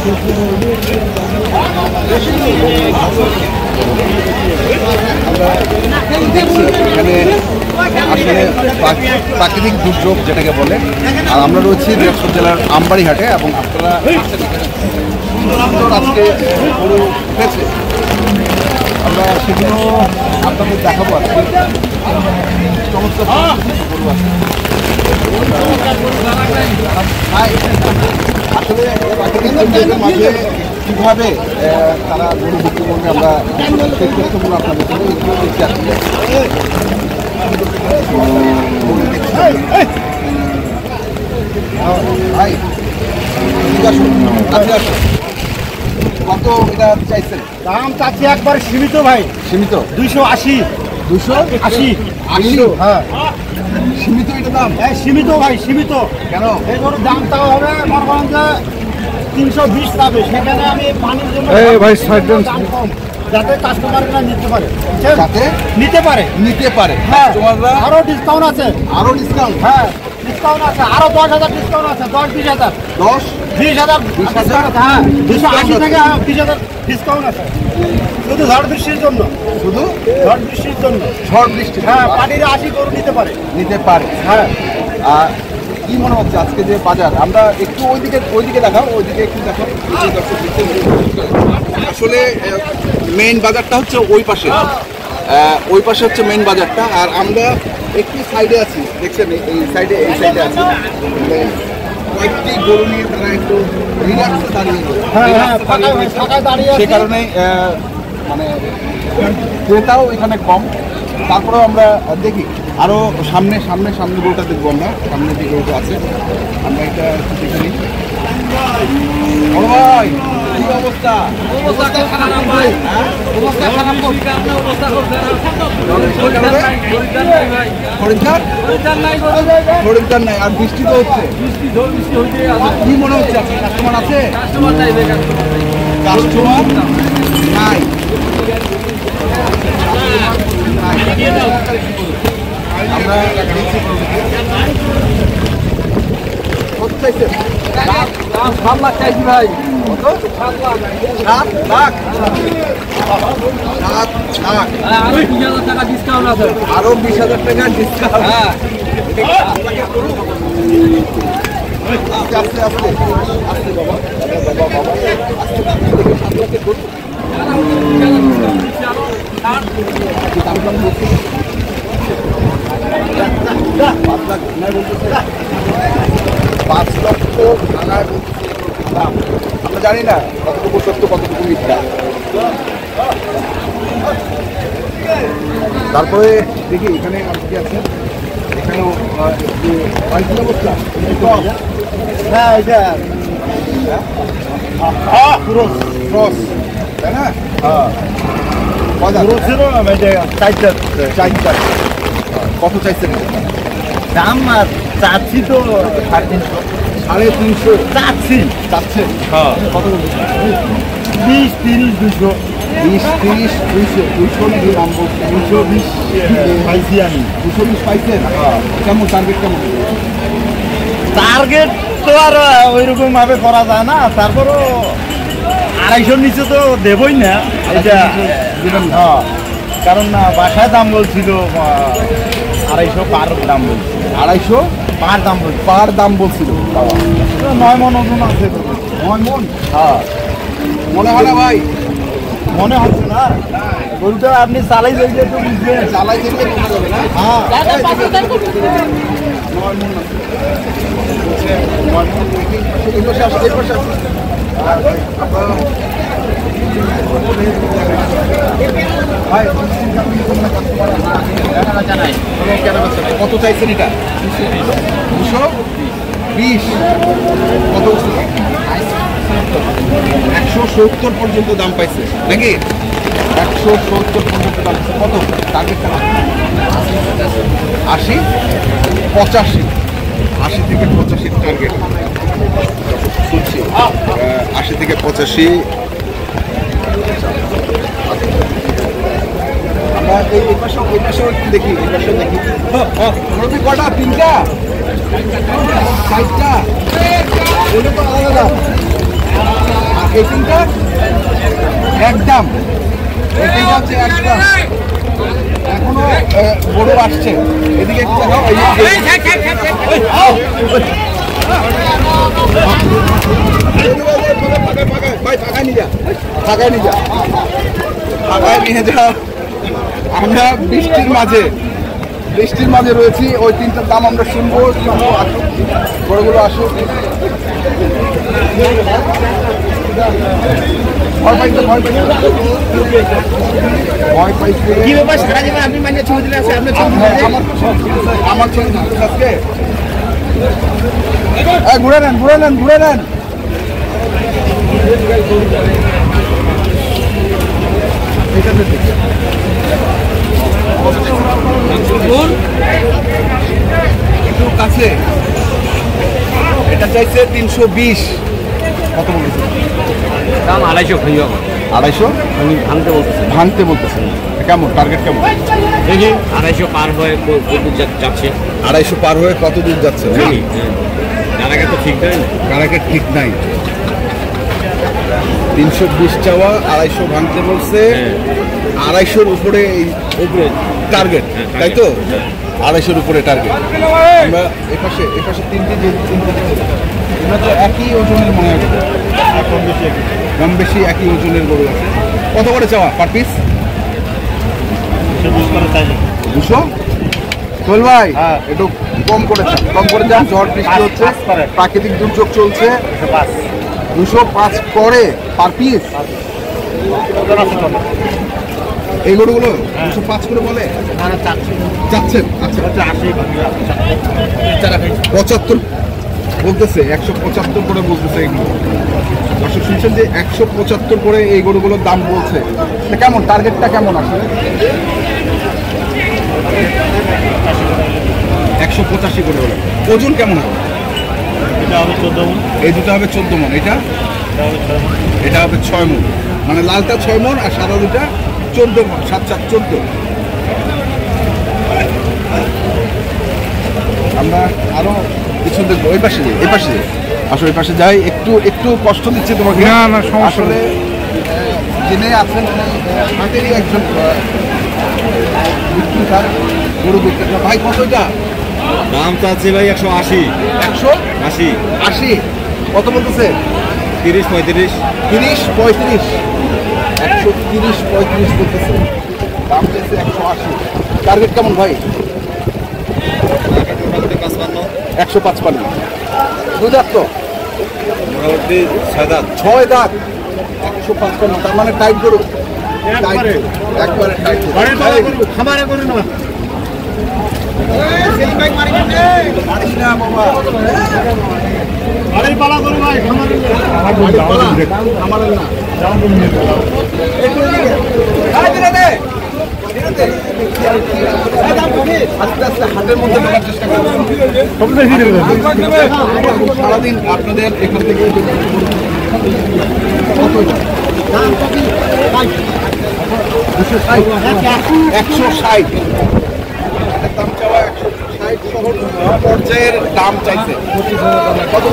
এখানে আসলে প্রাকৃতিক দুর্যোগ যেটাকে বলে। আর আমরা রয়েছি দিনাজপুর জেলার আমবাড়ি হাটে এবং আপনারা আজকে গরু উঠেছে, আমরা সেগুলো আপনাদের দেখাবো। আজকে চমৎকার গরু আছে। আসলে প্রাকৃতিক দুর্যোগের মাঝে কীভাবে তারা গরু বিক্রি করবে আমরা সেই তথ্যগুলো আপনাদের জন্য এগুলো দেখছি। আসলে ভাই কত এটা চাইছেন? দাম চাচ্ছি একবার সীমিত ভাই, সীমিত 280। 280? হ্যাঁ সীমিত এটা দাম? হ্যাঁ সীমিত ভাই, সীমিত। কেন? এই গরুর দামটা হবে মনে করেন যে 320 পাবে, সেখানে আমি পানির জন্য ভাই দাম কম, যাতে কাস্টমাররা নিতে পারে। যাতে নিতে পারে হ্যাঁ, আরো ডিসকাউন্ট আছে। আরো ডিসকাউন্ট? হ্যাঁ ডিসকাউন্ট আছে, আরো 10,000 ডিসকাউন্ট আছে। 10-20,000 20,000 হ্যাঁ, 280 থেকে 20,000 ডিসকাউন্ট আছে শুধু ঝড় বৃষ্টির জন্য। শুধু ঝড় বৃষ্টির জন্য? ঝড় বৃষ্টি? হ্যাঁ, পাটির 80 গরু নিতে পারে। হ্যাঁ। আর কি মনে হচ্ছে আজকে যে বাজার? আমরা একটু ওইদিকে দেখাও, ওইদিকে একটু দেখাও। আসলে মেইন বাজারটা হচ্ছে ওই পাশে, হচ্ছে মেইন বাজারটা। আর আমরা একটু সাইডে আছি, দেখছেন এই সাইডে আছি। কয়েকটি গরু নিয়ে তারা একটু রিল্যাক্সে দাঁড়িয়ে, সে কারণে মানে ক্রেতাও এখানে কম। তারপরেও আমরা দেখি আরো সামনে গরুটা দেখবো। আমরা সামনে যে গরুটা আছে আমরা এটা দেখে নিই। বড় ভাই কি অবস্থা? খরিদ্দার নাই, আর বৃষ্টি তো হচ্ছে। কি মনে হচ্ছে কাস্টমার আছে? কাস্টমার নাই। আমরা কত চাইছেন? 7 লাখ চাইছি ভাই। কত? 7 লাখ। 7 লাখ? 7 লাখ। আরো 20,000 টাকা ডিসকাউন্ট আছে। আরো 20,000 টাকা ডিসকাউন্ট? হ্যাঁ। আস্তে বাবা, বাবা আস্তে 7 লাখের গরু। দাম বলছি 5 লক্ষ টাকায় দাম। আমরা জানি না কতটুকু সত্য কতটুকু মিথ্যা। তারপরে দেখি এখানে কি আছে। এখানেও অবস্থা হ্যাঁ এটা ক্রস, তাই না? কত চাইছেন? দাম চাচ্ছি তো 350। 350 চাচ্ছেন? হ্যাঁ। কত? 20, 30, 200। 20, 30, 200 নাকি দাম বলছে? 220 পাইছি আমি। 220 পাইছেন? কেমন টার্গেট? কেমন টার্গেট তো আর ওইরকম ভাবে করা যায় না, তারপরও 250 নিচে তো দেবই না এটা। হ্যাঁ, কারণ বাসায় দাম বলছিল 250 পার দাম বলছিল। 250 পার দাম বলছিল। 9 মন ওজন আছে। 9 মন? হ্যাঁ। মনে হয় না ভাই? মনে হচ্ছে না। গরুটা আপনি চালাই দেখলে তো বুঝবেন। চালাই দেখলে বোঝা যাবে না? হ্যাঁ। 9 মন আছে। এই পাশে আসে। কত চাইছেন এটা? 220? কত? 170 পর্যন্ত দাম পাইছে নাকি? 170 পর্যন্ত দাম পাইছে। কত টার্গেটটা? 80, 85। 80 থেকে 85 টার্গেট শুনছি। 80 থেকে 85। আমরা এই পাশেও একটু দেখি। কটা? 3টা? 4টা? ওটা তো আলাদা দাম। এই তিনটা একদম, এই তিনটা হচ্ছে একদম। এখনো বড় আসছে, এদিকে একটু দেখাও। ভাই ফাঁকায় নিয়ে যা, ফাঁকায় নিয়ে যা, ফাঁকায় নিয়ে যা। আমরা বৃষ্টির মাঝে রয়েছি। ওই তিনটার দাম আমরা শুনবো। আসুক, বড়গুলো আসুক। ভয় পাইছে, ভয় পাইছে। কি ব্যাপার সারা জীবন আপনি মানে ছবি দিলে আছে আপনার ছবি আমার ছবি আজকে ঘুরে নেন। একটু কাছে, এটা চাইছে 320। কত বলেছে দাম 250 ভাইয়া 250 আমি ভাঙতে বলতেছেন। কেমন টার্গেট কেমন? দেখি 250 পার হয়ে যাচ্ছে। 250 পার হয়ে কত দূর যাচ্ছে? জানাকে তো ঠিক নাই, কারাকে ঠিক নাই। 320 চাওয়া, 250 ভাঙতে বলছে। 250-র উপরে টার্গেট, তাই তো? 250-র উপরে টার্গেট। আমরা এপাশে তিনটে এগুলো তো একই ওজনের মনে হয়, কম বেশি একই ওজনের গরু আছে। কত করে চাওয়া পার পিস? 200। সোহেল ভাই একটু কম করে যান। ঝড় বৃষ্টি হচ্ছে, প্রাকৃতিক দুর্যোগ চলছে। 205 করে পার পিস এই গরুগুলো 205 করে বলে চাচ্ছেন। আচ্ছা 75 বলতেছে, 175 করে বলতেছে। এইগুলো দর্শক শুনছেন যে 175 করে এই গরুগুলোর দাম বলছে। কেমন টার্গেটটা কেমন আসলে? 185 করে হলো। ওজন কেমন হবে? এই দুটো হবে 14 মন। এটা হবে 6 মন। মানে লালটা 6 মন আর সাদা দুটা 14 মন। 7-7-14। আমরা আরো কিছু দেখবো। এই পাশে আসলে এই পাশে যাই। একটু কষ্ট দিচ্ছে তোমাকে। না আসলে জেনে আছেন হাটেরই একজন বিক্রেতার, গরু বিক্রেতা। ভাই কত এটা দাম চাচ্ছি ভাই 180। 180 কত বলতেছে? 30-35। 30-35 130-35 বলতেছে। দাম চাইছে 180। টার্গেট কেমন ভাই? 155। দুই দাঁত তো? মোটামুটি 6 দাঁত। 6 দাঁত। 155। তার মানে টাইট গরু, একবারে টাইট গরু। খামারে করে না মারিস না বাবা। আরে পালা করো ভাই, খামারে আমার না আস্তে আস্তে হাটের মধ্যে ঢোকার চেষ্টা করবো। সারাদিন আপনাদের এখান থেকে 160 দাম চাওয়া। 160 শহর পর্যায়ের দাম চাইছে। কত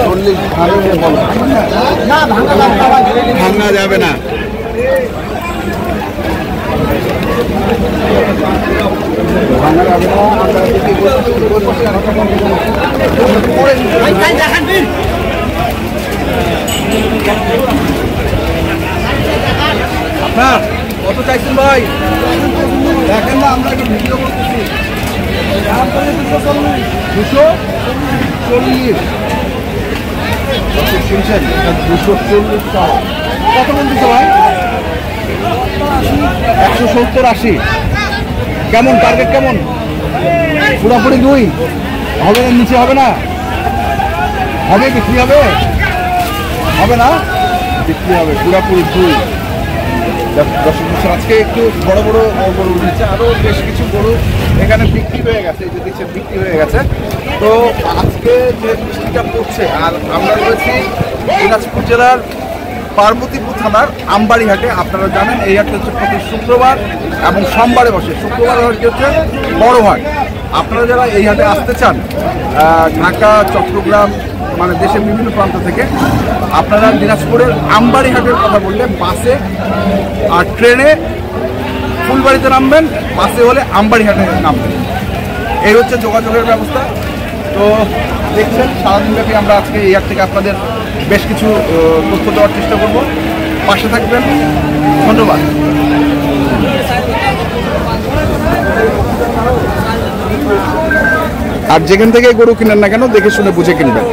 40 ভাঙা যাবে না। আপনার কত চাইছেন ভাই? দেখেন না, আমরা একটা ভিডিও করতেছি। 240 শুনছেন? 240 টাকা। কত বলতেছে ভাই? 170-80। কেমন টার্গেট কেমন? পুরোপুরি 2 হবে না, নিচে হবে না? হবে, বিক্রি হবে না? বিক্রি হবে পুরোপুরি 2। দর্শক বছর আজকে একটু বড় গরু উঠেছে। আরও বেশ কিছু গরু এখানে বিক্রি হয়ে গেছে। এই যে দেখছেন বিক্রি হয়ে গেছে। তো আজকে যে বৃষ্টিটা পড়ছে, আর আমরা রয়েছি দিনাজপুর জেলার পার্বতীপুর থানার আমবাড়ি হাটে। আপনারা জানেন এই হাটটা হচ্ছে প্রতি শুক্রবার এবং সোমবারে বসে। শুক্রবার হচ্ছে বড় হাট, আপনারা যারা এই হাটে আসতে চান ঢাকা, চট্টগ্রাম, মানে দেশের বিভিন্ন প্রান্ত থেকে, আপনারা দিনাজপুরের আমবাড়ি হাটের কথা বললে বাসে আর ট্রেনে ফুলবাড়িতে নামবেন, বাসে হলে আমবাড়ি হাটে নামবেন। এই হচ্ছে যোগাযোগের ব্যবস্থা। তো দেখছেন সারাদিনব্যাপী আমরা আজকে এই হাট থেকে আপনাদের বেশ কিছু তথ্য দেওয়ার চেষ্টা করব। পাশে থাকবেন, ধন্যবাদ। আর যেখান থেকে গরু কিনেন না কেন দেখে শুনে বুঝে কিনবেন।